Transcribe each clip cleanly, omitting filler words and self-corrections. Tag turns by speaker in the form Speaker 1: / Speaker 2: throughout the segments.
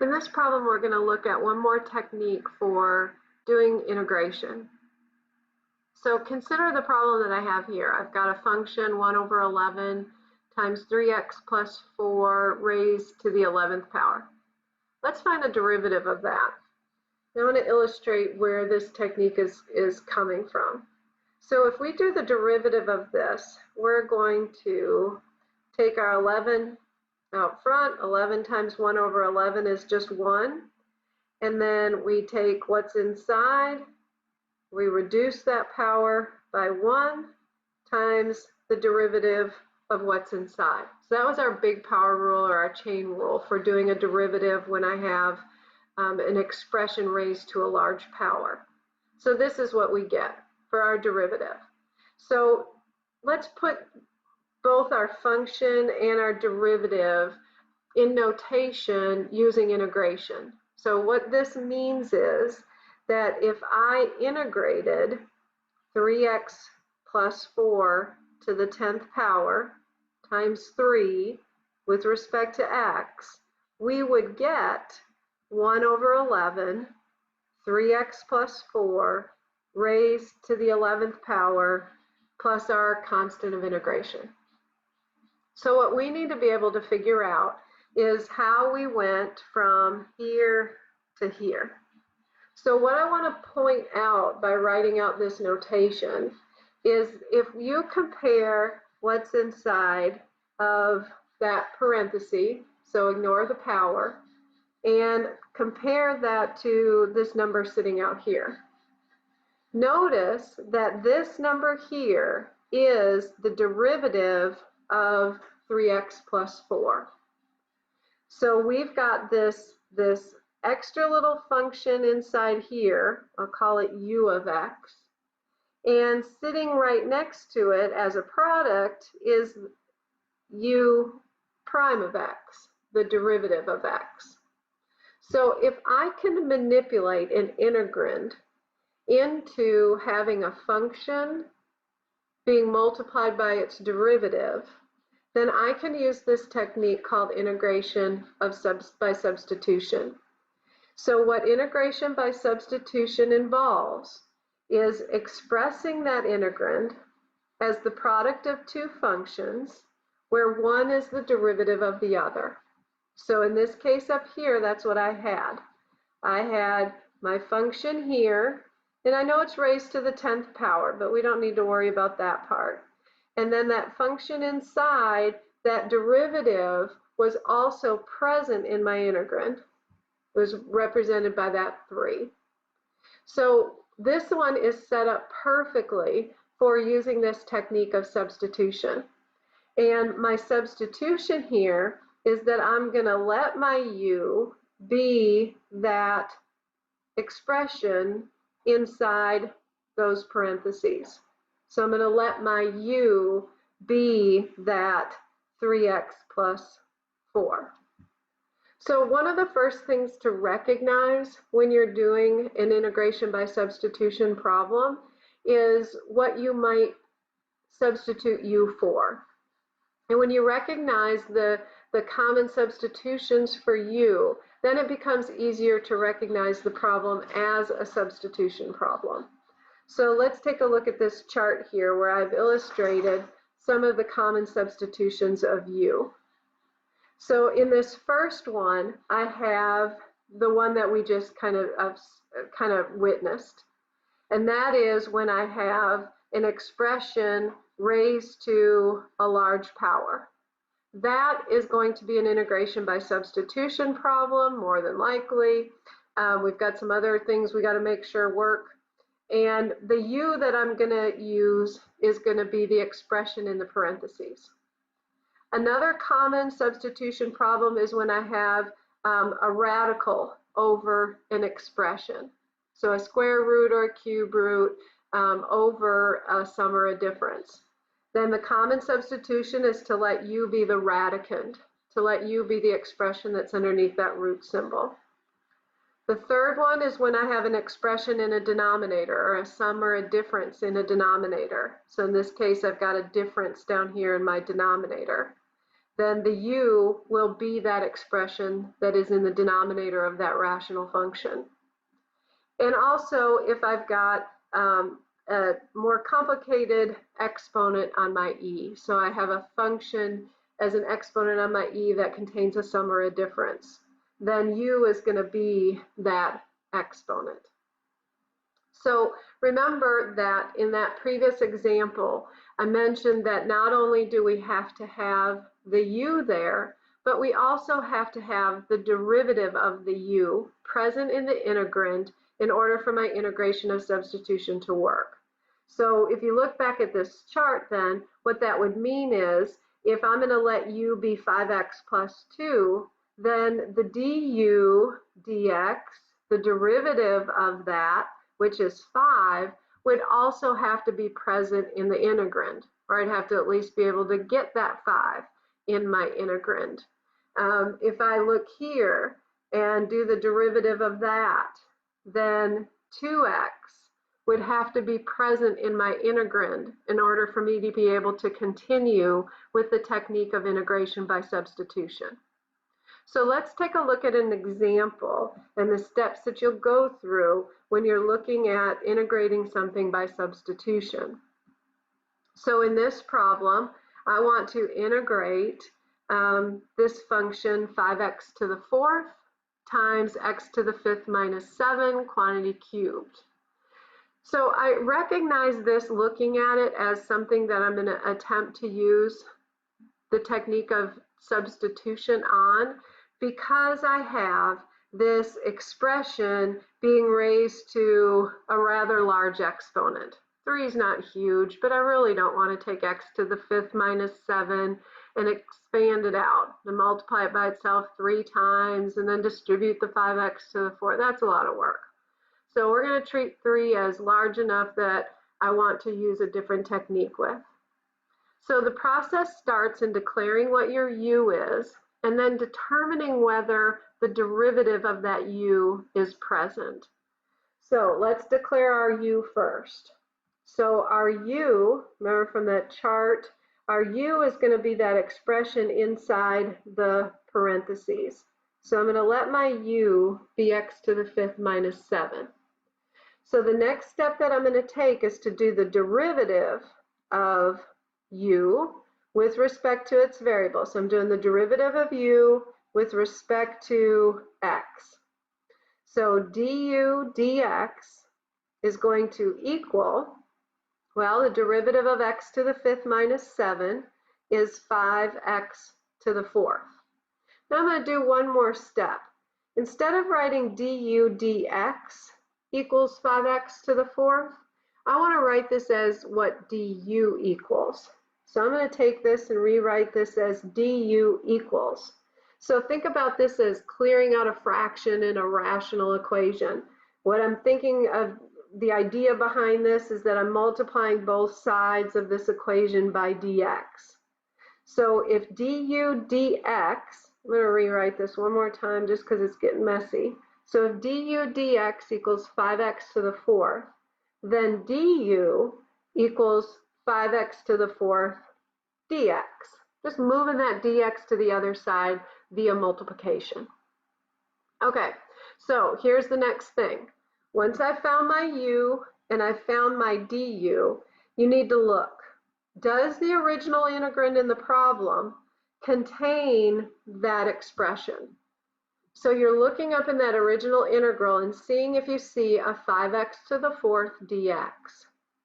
Speaker 1: In this problem, we're going to look at one more technique for doing integration. So consider the problem that I have here. I've got a function 1 over 11 times 3x plus 4 raised to the 11th power. Let's find the derivative of that. I want to illustrate where this technique is coming from. So if we do the derivative of this, we're going to take our 11 out front. 11 times 1 over 11 is just 1. And then we take what's inside, we reduce that power by 1 times the derivative of what's inside. So that was our big power rule, or our chain rule, for doing a derivative when I have an expression raised to a large power. So this is what we get for our derivative. So let's put both our function and our derivative in notation using integration. So what this means is that if I integrated 3x plus 4 to the 10th power times 3 with respect to x, we would get 1 over 11, 3x plus 4 raised to the 11th power plus our constant of integration. So what we need to be able to figure out is how we went from here to here. So what I want to point out by writing out this notation is if you compare what's inside of that parenthesis, so ignore the power, and compare that to this number sitting out here. Notice that this number here is the derivative of 3x plus 4. So we've got this extra little function inside here, I'll call it u of x, and sitting right next to it as a product is u prime of x, the derivative of x. So if I can manipulate an integrand into having a function being multiplied by its derivative, then I can use this technique called integration by substitution. So what integration by substitution involves is expressing that integrand as the product of two functions where one is the derivative of the other. So in this case up here, that's what I had. I had my function here, and I know it's raised to the 10th power, but we don't need to worry about that part. And then that function inside, that derivative was also present in my integrand. It was represented by that 3. So this one is set up perfectly for using this technique of substitution. And my substitution here is that I'm going to let my u be that expression inside those parentheses. So I'm going to let my u be that 3x plus 4. So one of the first things to recognize when you're doing an integration by substitution problem is what you might substitute u for. And when you recognize the common substitutions for u, then it becomes easier to recognize the problem as a substitution problem. So let's take a look at this chart here where I've illustrated some of the common substitutions of u. So in this first one, I have the one that we just kind of witnessed. And that is when I have an expression raised to a large power. That is going to be an integration by substitution problem, more than likely. We've got some other things we got to make sure work. And the u that I'm going to use is going to be the expression in the parentheses. Another common substitution problem is when I have a radical over an expression. So a square root or a cube root over a sum or a difference. Then the common substitution is to let u be the radicand, to let u be the expression that's underneath that root symbol. The third one is when I have an expression in a denominator, or a sum or a difference in a denominator. So in this case, I've got a difference down here in my denominator. then the u will be that expression that is in the denominator of that rational function. And also, if I've got a more complicated exponent on my e, so I have a function as an exponent on my e that contains a sum or a difference, then u is going to be that exponent. So remember that in that previous example, I mentioned that not only do we have to have the u there, but we also have to have the derivative of the u present in the integrand in order for my integration of substitution to work. So if you look back at this chart, then what that would mean is if I'm going to let u be 5x plus 2, then the du dx, the derivative of that, which is 5, would also have to be present in the integrand, or I'd have to at least be able to get that 5 in my integrand. If I look here and do the derivative of that, then 2x would have to be present in my integrand in order for me to be able to continue with the technique of integration by substitution. So let's take a look at an example and the steps that you'll go through when you're looking at integrating something by substitution. So in this problem, I want to integrate this function 5x to the 4th times x to the 5th minus 7 quantity cubed. So I recognize this looking at it as something that I'm going to attempt to use the technique of substitution on, because I have this expression being raised to a rather large exponent. 3 is not huge, but I really don't want to take x to the 5th minus 7 and expand it out and multiply it by itself 3 times and then distribute the 5x to the 4th. That's a lot of work. So we're going to treat 3 as large enough that I want to use a different technique with. So the process starts in declaring what your u is and then determining whether the derivative of that u is present. So let's declare our u first. So our u, remember from that chart, our u is going to be that expression inside the parentheses. So I'm going to let my u be x to the 5th minus 7. So the next step that I'm going to take is to do the derivative of u with respect to its variable. So I'm doing the derivative of u with respect to x. So du dx is going to equal, well, the derivative of x to the 5th minus 7 is 5x to the 4th. Now I'm going to do one more step. Instead of writing du dx equals 5x to the 4th, I want to write this as what du equals. So I'm going to take this and rewrite this as du equals. So think about this as clearing out a fraction in a rational equation. What I'm thinking of, the idea behind this is that I'm multiplying both sides of this equation by dx. So if du dx, I'm going to rewrite this one more time just because it's getting messy. So if du dx equals 5x to the 4th, then du equals 5x to the 4th dx. Just moving that dx to the other side via multiplication. Okay, so here's the next thing. Once I've found my u and I've found my du, you need to look. Does the original integrand in the problem contain that expression? So you're looking up in that original integral and seeing if you see a 5x to the 4th dx.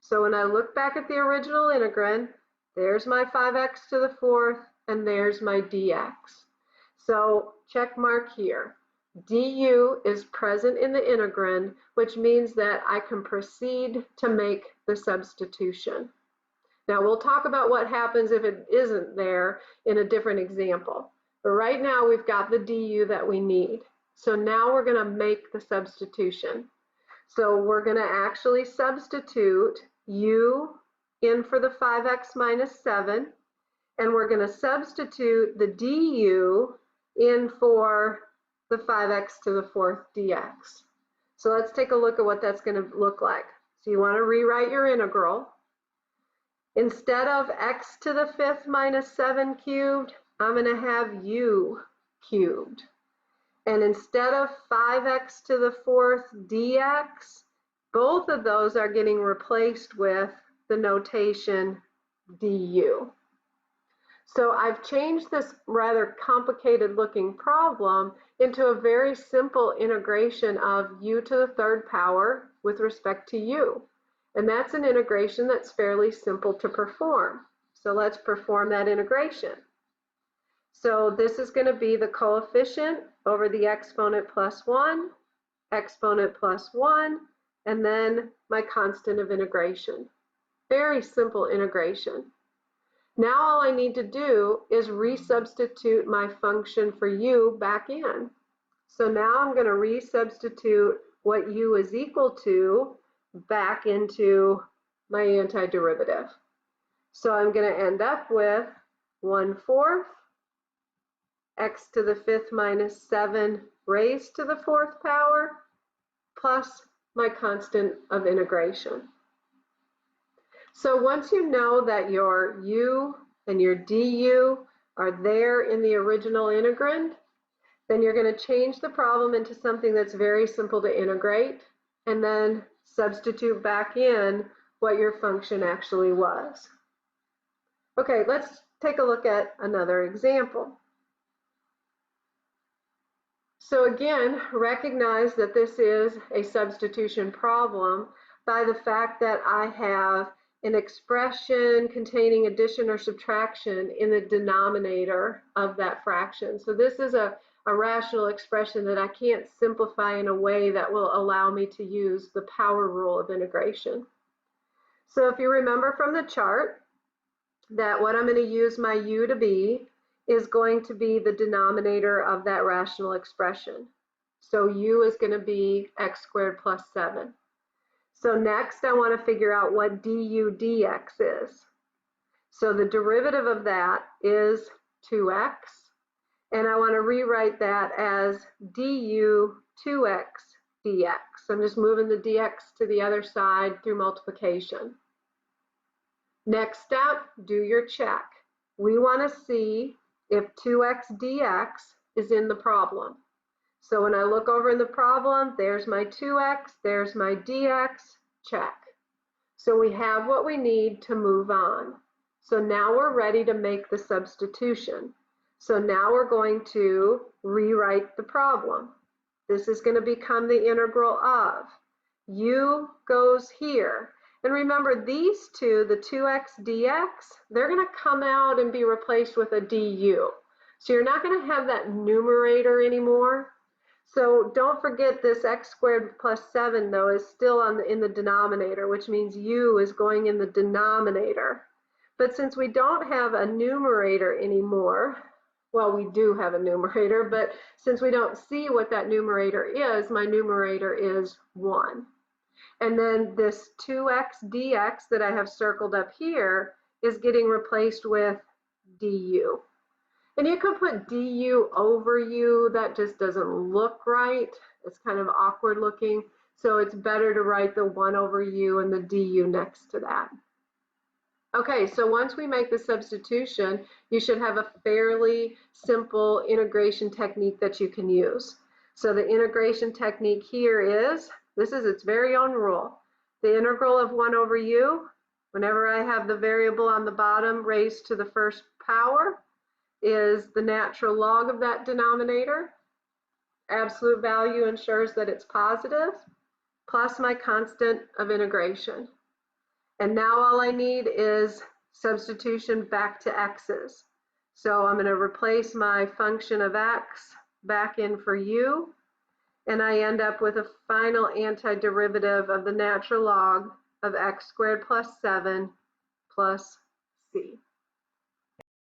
Speaker 1: So when I look back at the original integrand, there's my 5x to the 4th and there's my dx. So check mark here. Du is present in the integrand, which means that I can proceed to make the substitution. Now we'll talk about what happens if it isn't there in a different example. But right now we've got the du that we need. So now we're going to make the substitution. So we're going to actually substitute u in for the 5x minus 7, and we're going to substitute the du in for the 5x to the 4th dx. So let's take a look at what that's going to look like. So you want to rewrite your integral. Instead of x to the 5th minus 7 cubed, I'm going to have u cubed. And instead of 5x to the fourth dx, both of those are getting replaced with the notation du. So I've changed this rather complicated looking problem into a very simple integration of u to the third power with respect to u. And that's an integration that's fairly simple to perform. So let's perform that integration. So this is going to be the coefficient over the exponent plus 1, and then my constant of integration. Very simple integration. Now all I need to do is resubstitute my function for u back in. So now I'm going to resubstitute what u is equal to back into my antiderivative. So I'm going to end up with 1/4 x to the 5th minus 7 raised to the 4th power plus my constant of integration. So once you know that your u and your du are there in the original integrand, then you're going to change the problem into something that's very simple to integrate and then substitute back in what your function actually was. Okay, let's take a look at another example. So again, recognize that this is a substitution problem by the fact that I have an expression containing addition or subtraction in the denominator of that fraction. So this is a rational expression that I can't simplify in a way that will allow me to use the power rule of integration. So if you remember from the chart that what I'm going to use my u to be is going to be the denominator of that rational expression. So u is going to be x squared plus 7. So next I want to figure out what du dx is. So the derivative of that is 2x, and I want to rewrite that as du 2x dx. I'm just moving the dx to the other side through multiplication. Next step, do your check. We want to see if 2x dx is in the problem. So when I look over in the problem, there's my 2x, there's my dx, check. So we have what we need to move on. So now we're ready to make the substitution. So now we're going to rewrite the problem. This is going to become the integral of u goes here. And remember, these two, the 2x dx, they're going to come out and be replaced with a du. So you're not going to have that numerator anymore. So don't forget this x squared plus 7, though, is still in the denominator, which means u is going in the denominator. But since we don't have a numerator anymore, well, we do have a numerator, but since we don't see what that numerator is, my numerator is 1. And then this 2x dx that I have circled up here is getting replaced with du. And you can put du over u. That just doesn't look right. It's kind of awkward looking. So it's better to write the 1 over u and the du next to that. Okay, so once we make the substitution, you should have a fairly simple integration technique that you can use. So the integration technique here is, this is its very own rule. The integral of 1 over u, whenever I have the variable on the bottom raised to the first power, is the natural log of that denominator. Absolute value ensures that it's positive, plus my constant of integration. And now all I need is substitution back to x's. So I'm going to replace my function of x back in for u, and I end up with a final antiderivative of the natural log of x squared plus 7 plus c.